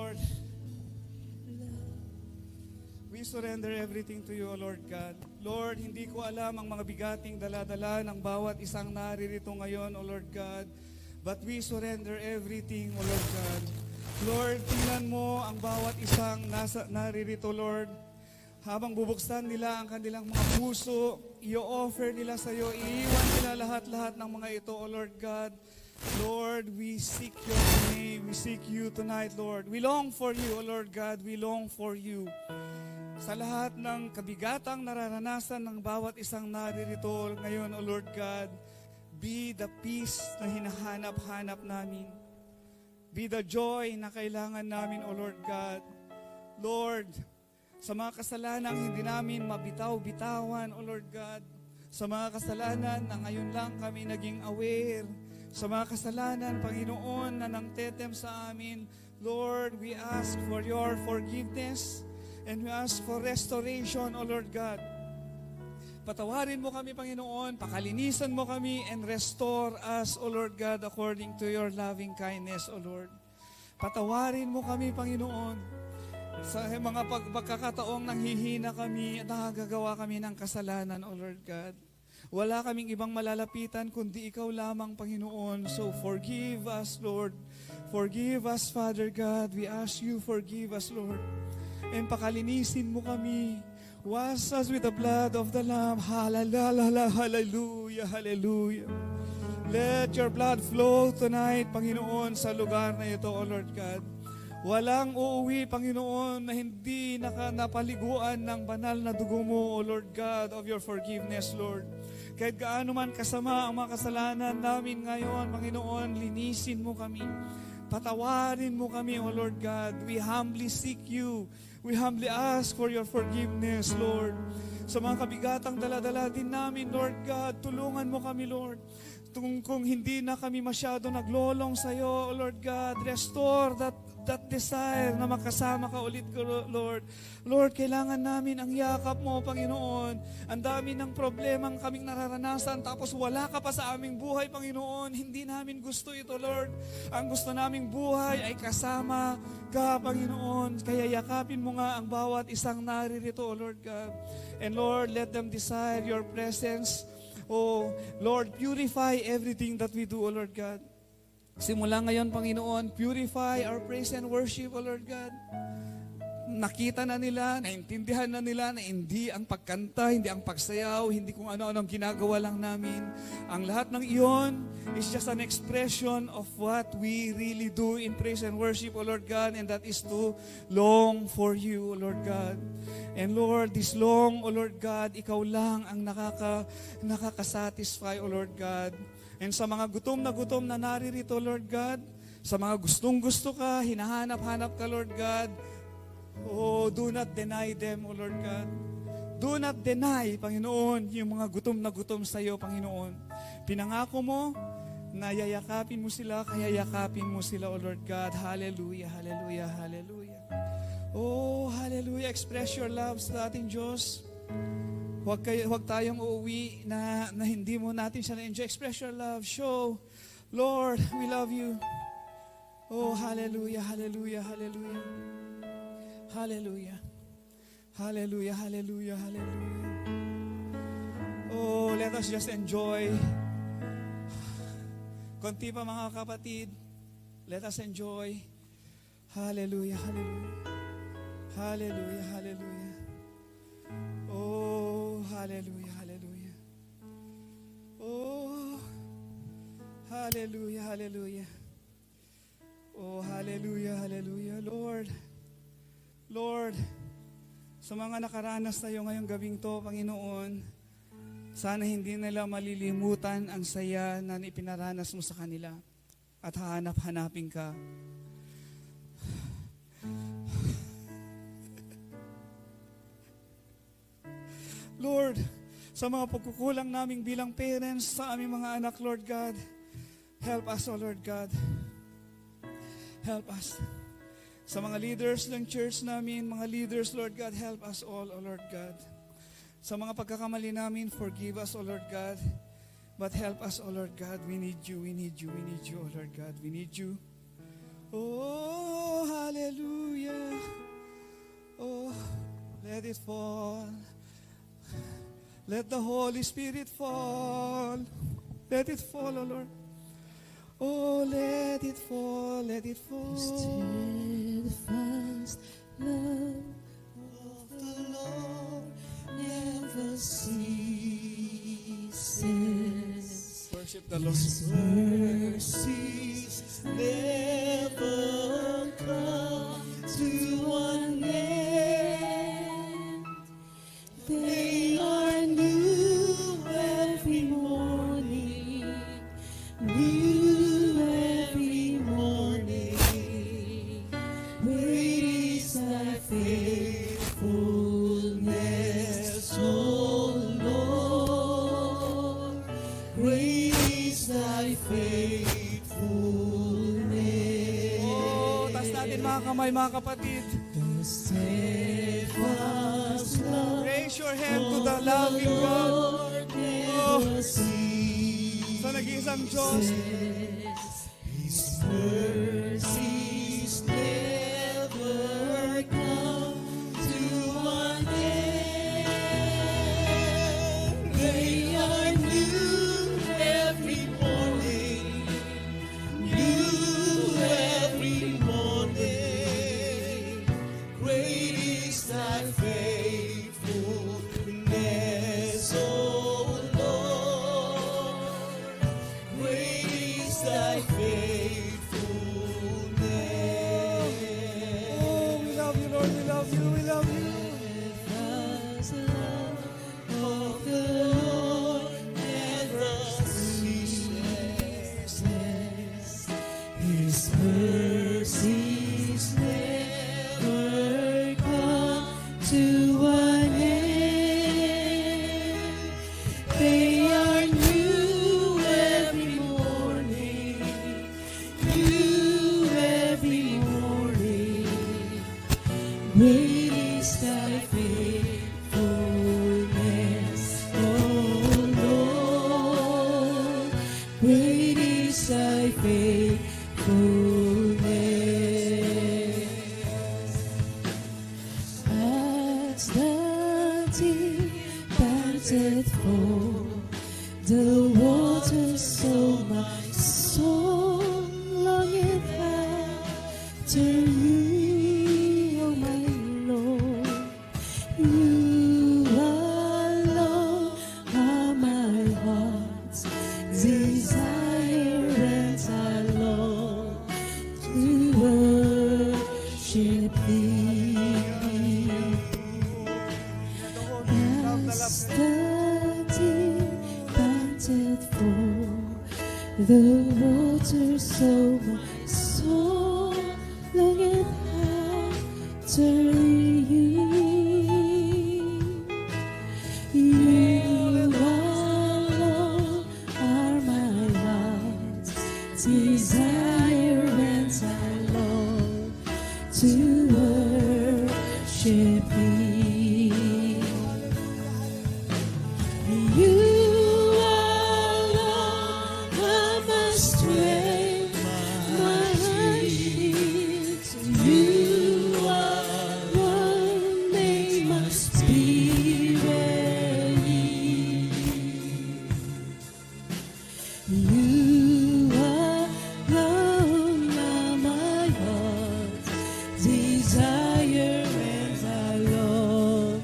Lord, we surrender everything to you, O Lord God. Lord, hindi ko alam ang mga bigating dala-dala ng bawat isang naririto ngayon, O Lord God. But we surrender everything, O Lord God. Lord, tingnan mo ang bawat isang naririto, Lord. Habang bubuksan nila ang kanilang mga puso, i-offer nila sa iyo, iiwan nila lahat-lahat ng mga ito, O Lord God. Lord, we seek your name. We seek you tonight, Lord. We long for you, O Lord God. We long for you. Sa lahat ng kabigatang nararanasan ng bawat isang naririto ngayon, O Lord God, be the peace na hinahanap-hanap namin. Be the joy na kailangan namin, O Lord God. Lord, sa mga kasalanang hindi namin mabitaw-bitawan, O Lord God, sa mga kasalanan na ngayon lang kami naging aware, sa mga kasalanan, Panginoon, na nangtetem sa amin, Lord, we ask for your forgiveness. And we ask for restoration, O Lord God. Patawarin mo kami, Panginoon, pakalinisan mo kami, and restore us, O Lord God, according to your loving kindness, O Lord. Patawarin mo kami, Panginoon, sa mga pagkakataong nanghihina kami at nakagagawa kami ng kasalanan, O Lord God. Wala kaming ibang malalapitan kundi ikaw lamang, Panginoon. So forgive us, Lord. Forgive us, Father God. We ask you, forgive us, Lord. And pakalinisin mo kami. Wash us with the blood of the Lamb. Hallelujah, hallelujah, hallelujah. Let your blood flow tonight, Panginoon, sa lugar na ito, O Lord God. Walang uuwi, Panginoon, na hindi napaliguan ng banal na dugo mo, O Lord God, of your forgiveness, Lord. Kahit gaano man kasama ang mga kasalanan namin ngayon, Panginoon, linisin mo kami. Patawarin mo kami, O Lord God. We humbly seek you. We humbly ask for your forgiveness, Lord. Sa mga kabigatang dala-dala din namin, Lord God, tulungan mo kami, Lord. Kung hindi na kami masyado naglolong sa iyo, Lord God, restore that desire na makasama ka ulit, Lord. Lord, kailangan namin ang yakap mo, Panginoon. Ang dami ng problemang kaming nararanasan, tapos wala ka pa sa aming buhay, Panginoon. Hindi namin gusto ito, Lord. Ang gusto naming buhay ay kasama ka, Panginoon. Kaya yakapin mo nga ang bawat isang naririto, Lord God. And Lord, let them desire your presence. Oh, Lord, purify everything that we do, O Lord God. Simula ngayon, Panginoon, purify our praise and worship, O Lord God. Nakita na nila, naintindihan na nila na hindi ang pagkanta, hindi ang pagsayaw, hindi kung ano-ano ang ginagawa lang namin. Ang lahat ng iyon is just an expression of what we really do in praise and worship, O Lord God, and that is to long for you, O Lord God. And Lord, this long, O Lord God, ikaw lang ang nakakasatisfy, O Lord God. And sa mga gutom na naririto, Lord God, sa mga gustong-gusto ka, hinahanap-hanap ka, Lord God, oh, do not deny them, O Lord God. Do not deny, Panginoon, yung mga gutom sa iyo, Panginoon. Pinangako mo na yayakapin mo sila, kaya yakapin mo sila, O Lord God. Hallelujah, hallelujah, hallelujah. Oh, hallelujah. Express your love sa ating Diyos. Huwag tayong uuwi na hindi mo natin siya na-enjoy. Express your love. Show, Lord, we love you. Oh, hallelujah, hallelujah, hallelujah. Hallelujah. Hallelujah, hallelujah, hallelujah. Oh, let us just enjoy. Konti pa mga kapatid. Let us enjoy. Hallelujah, hallelujah. Hallelujah, hallelujah. Oh, hallelujah, hallelujah. Oh, hallelujah, hallelujah. Oh, hallelujah, hallelujah. Lord, sa mga nakaranas tayo ngayong gabing to, Panginoon, sana hindi nila malilimutan ang saya na ipinaranas mo sa kanila at hahanap-hanapin ka. Lord, sa mga pagkukulang naming bilang parents sa aming mga anak, Lord God, help us, O Lord God. Help us. Sa mga leaders ng church namin, mga leaders, Lord God, help us all, O Lord God. Sa mga pagkakamali namin, forgive us, O Lord God. But help us, O Lord God. We need you, we need you, we need you, O Lord God. We need you. Oh, hallelujah. Let it fall. Let the Holy Spirit fall. Let it fall, O Lord. Oh, let it fall, let it fall. Steadfast love of the Lord never ceases. Worship the Lord. His mercies never come to an end. They are new every morning, new every morning. Great is thy faithfulness, O Lord. Great is thy faithfulness. Oh, taas natin mga kamay, mga kapatid. The steadfast love Raise your hand to the loving God. Lord never Sa nag-iisang Diyos. His mercies never come to an end. They are new every morning, new every morning. Great is thy faithfulness, O Lord. Great is thy faithfulness. Oh, we love you, Lord. We love you. We love you. Steadfast love of the Lord never ceases. His mercies never come to an end. They are new every morning, new every morning. Great is thy faithfulness, O Lord. Great is thy faithfulness. As the deep panteth for the waters, so my soul longeth after you, O my Lord. You alone are my heart's desire, and I long to worship thee. As the deep panteth for the waters, so my soul longeth after you. You alone are my heart's desire, and I long to worship thee. You alone are my strength, my shield. You alone make my spirit yield. You alone are my heart's desire, and I long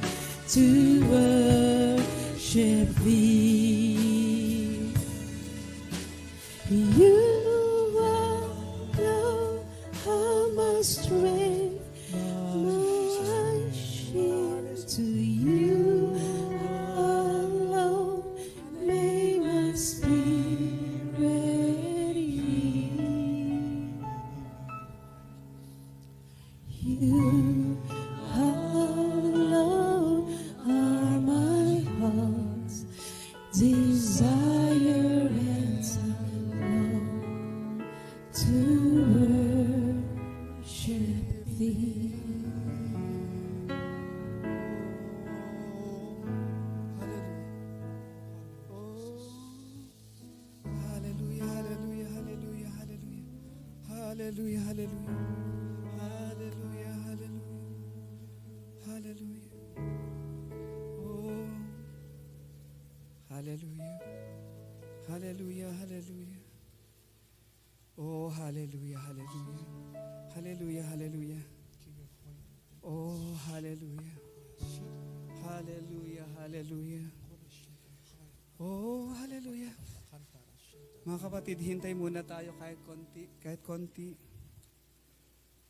to worship thee. You alone are my strength, my shield. To you alone may my spirit yield. You alone are my heart's desire, and I long to worship thee. Hallelujah, hallelujah, hallelujah, hallelujah. Hallelujah, hallelujah. Hallelujah, hallelujah. Hallelujah. hallelujah, hallelujah. Oh, hallelujah. Hallelujah, hallelujah. Oh, hallelujah. Mga kapatid, hintay muna tayo kahit konti.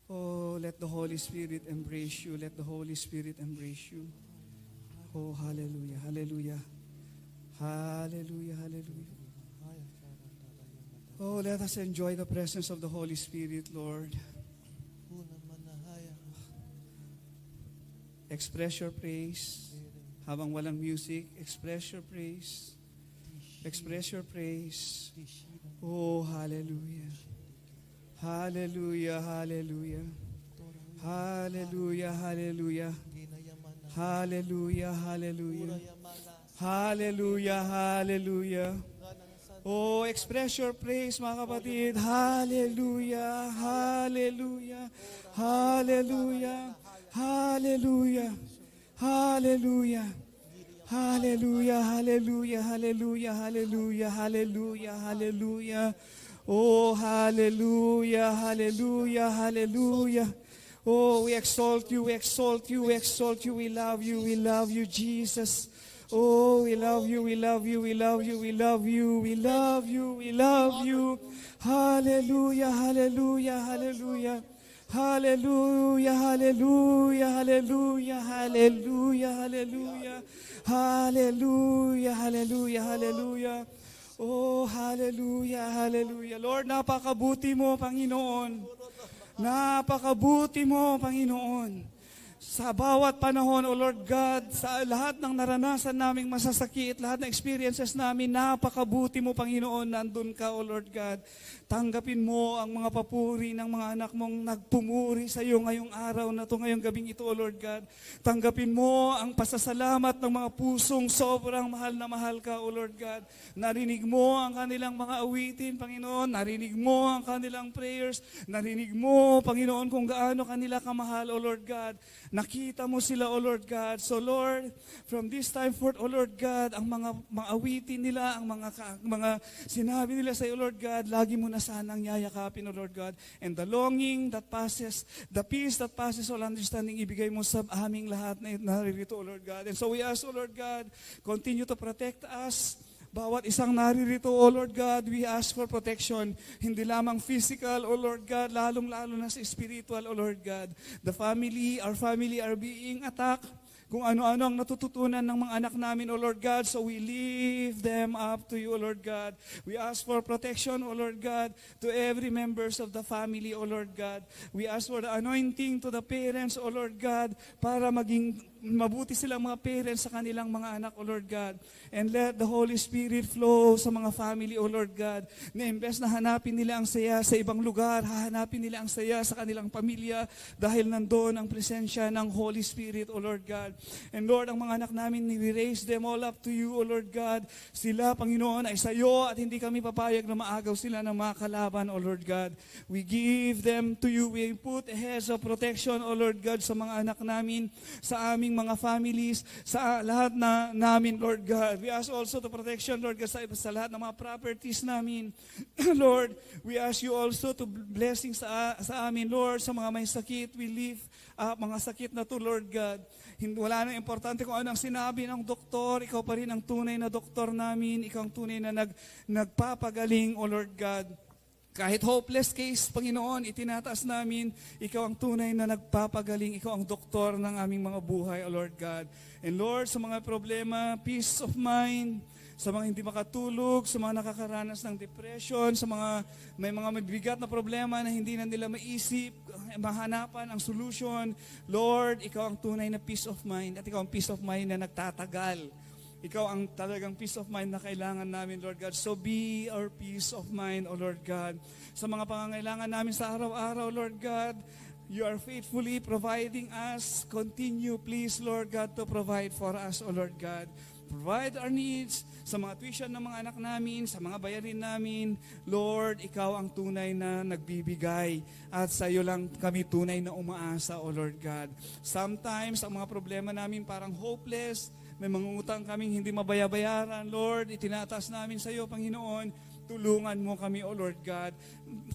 Oh, let the Holy Spirit embrace you. Let the Holy Spirit embrace you. Oh, hallelujah, hallelujah. Hallelujah, hallelujah. Oh, let us enjoy the presence of the Holy Spirit, Lord. Express your praise. Habang walang music, express your praise. Express your praise. Oh, hallelujah. Hallelujah, hallelujah. Hallelujah, hallelujah. Hallelujah, hallelujah. Hallelujah, hallelujah. Oh, express your praise, mga kapatid. Hallelujah, hallelujah. Hallelujah, hallelujah. Hallelujah. Hallelujah, hallelujah, hallelujah, hallelujah, hallelujah, hallelujah. Oh, hallelujah, hallelujah, hallelujah. Oh, we exalt you, we exalt you, we exalt you, we love you, Jesus. Oh, we love you, we love you, we love you, we love you, we love you, we love you. Hallelujah, hallelujah, hallelujah. Hallelujah, hallelujah, hallelujah, hallelujah, hallelujah. Hallelujah, hallelujah, hallelujah. Oh, hallelujah, hallelujah. Lord, napakabuti mo, Panginoon. Napakabuti mo, Panginoon. Sa bawat panahon, O Lord God, sa lahat ng naranasan naming masasakit, lahat ng experiences namin, napakabuti mo, Panginoon, nandun ka, O Lord God. Tanggapin mo ang mga papuri ng mga anak mong nagpumuri sa iyo ngayong araw na ito, ngayong gabing ito, O Lord God. Tanggapin mo ang pasasalamat ng mga pusong sobrang mahal na mahal ka, O Lord God. Narinig mo ang kanilang mga awitin, Panginoon. Narinig mo ang kanilang prayers. Narinig mo, Panginoon, kung gaano kanila kamahal, O Lord God. Nakita mo sila, O Lord God. So Lord, from this time forth, O Lord God, ang mga awitin nila, ang mga sinabi nila sa iyo, Lord God, lagi mo na sanang yayakapin, O Lord God. And the longing that passes, the peace that passes all understanding, ibigay mo sa aming lahat na naririto, O Lord God. And so we ask, O Lord God, continue to protect us. Bawat isang naririto, O Lord God, we ask for protection. Hindi lamang physical, O Lord God, lalong-lalo na sa spiritual, O Lord God. Our family are being attacked. Kung ano-ano ang natututunan ng mga anak namin, O Lord God, so we leave them up to you, O Lord God. We ask for protection, O Lord God, to every members of the family, O Lord God. We ask for the anointing to the parents, O Lord God, para maging mabuti silang mga parents sa kanilang mga anak, O Lord God. And let the Holy Spirit flow sa mga family, O Lord God, na imbes na hanapin nila ang saya sa ibang lugar, hahanapin nila ang saya sa kanilang pamilya dahil nandoon ang presensya ng Holy Spirit, O Lord God. And Lord, ang mga anak namin, we raise them all up to you, O Lord God. Sila, Panginoon, ay sa iyo at hindi kami papayag na maagaw sila ng mga kalaban, O Lord God. We give them to you. We put a hedge of protection, O Lord God, sa mga anak namin, sa aming mga families, sa lahat na namin, Lord God. We ask also the protection, Lord God, sa lahat ng mga properties namin. Lord, we ask you also to blessing sa amin, Lord, sa mga may sakit. We lift up mga sakit na to, Lord God. Wala nang importante kung anong sinabi ng doktor, ikaw pa rin ang tunay na doktor namin, ikaw ang tunay na nagpapagaling, O Lord God. Kahit hopeless case, Panginoon, itinataas namin, ikaw ang tunay na nagpapagaling, ikaw ang doktor ng aming mga buhay, O Lord God. And Lord, sa mga problema, peace of mind, sa mga hindi makatulog, sa mga nakakaranas ng depression, sa mga may mabibigat na problema na hindi na nila maisip, mahanapan ang solution. Lord, ikaw ang tunay na peace of mind at ikaw ang peace of mind na nagtatagal. Ikaw ang talagang peace of mind na kailangan namin, Lord God. So be our peace of mind, O Lord God. Sa mga pangangailangan namin sa araw-araw, Lord God, you are faithfully providing us. Continue, please, Lord God, to provide for us, O Lord God. Provide our needs sa mga tuition ng mga anak namin, sa mga bayarin namin. Lord, ikaw ang tunay na nagbibigay at sa iyo lang kami tunay na umaasa, O Lord God. Sometimes, ang mga problema namin parang hopeless, may mga utang kaming hindi mabayabayaran. Lord, itinataas namin sa iyo, Panginoon. Tulungan mo kami, O Lord God.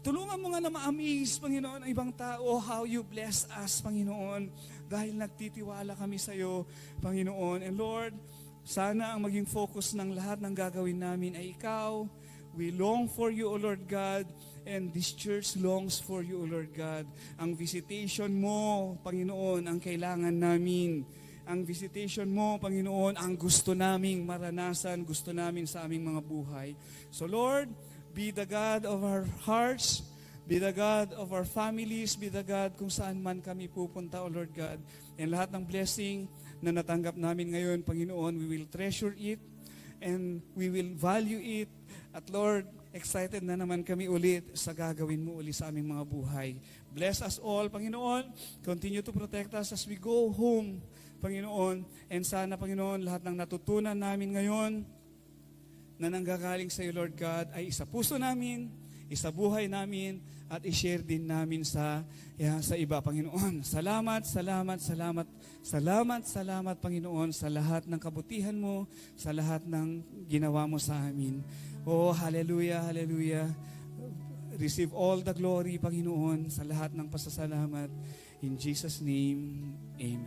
Tulungan mo nga na ma-amaze, Panginoon, ang ibang tao, how you bless us, Panginoon, dahil nagtitiwala kami sa iyo, Panginoon. And Lord, sana ang maging focus ng lahat ng gagawin namin ay ikaw. We long for you, O Lord God, and this church longs for you, O Lord God. Ang visitation mo, Panginoon, ang kailangan namin. Ang visitation mo, Panginoon, ang gusto naming maranasan, gusto namin sa aming mga buhay. So Lord, be the God of our hearts, be the God of our families, be the God kung saan man kami pupunta, O Lord God. And lahat ng blessing na natanggap namin ngayon, Panginoon, we will treasure it and we will value it. At Lord, excited na naman kami ulit sa gagawin mo ulit sa aming mga buhay. Bless us all, Panginoon. Continue to protect us as we go home, Panginoon. And sana, Panginoon, lahat ng natutunan namin ngayon na nanggagaling sa iyo, Lord God, ay isa puso namin, isa buhay namin, at i-share din namin sa iba, Panginoon. Salamat, salamat, salamat, salamat, salamat, Panginoon, sa lahat ng kabutihan mo, sa lahat ng ginawa mo sa amin. Oh, hallelujah, hallelujah. Receive all the glory, Panginoon, sa lahat ng pasasalamat. In Jesus' name, amen.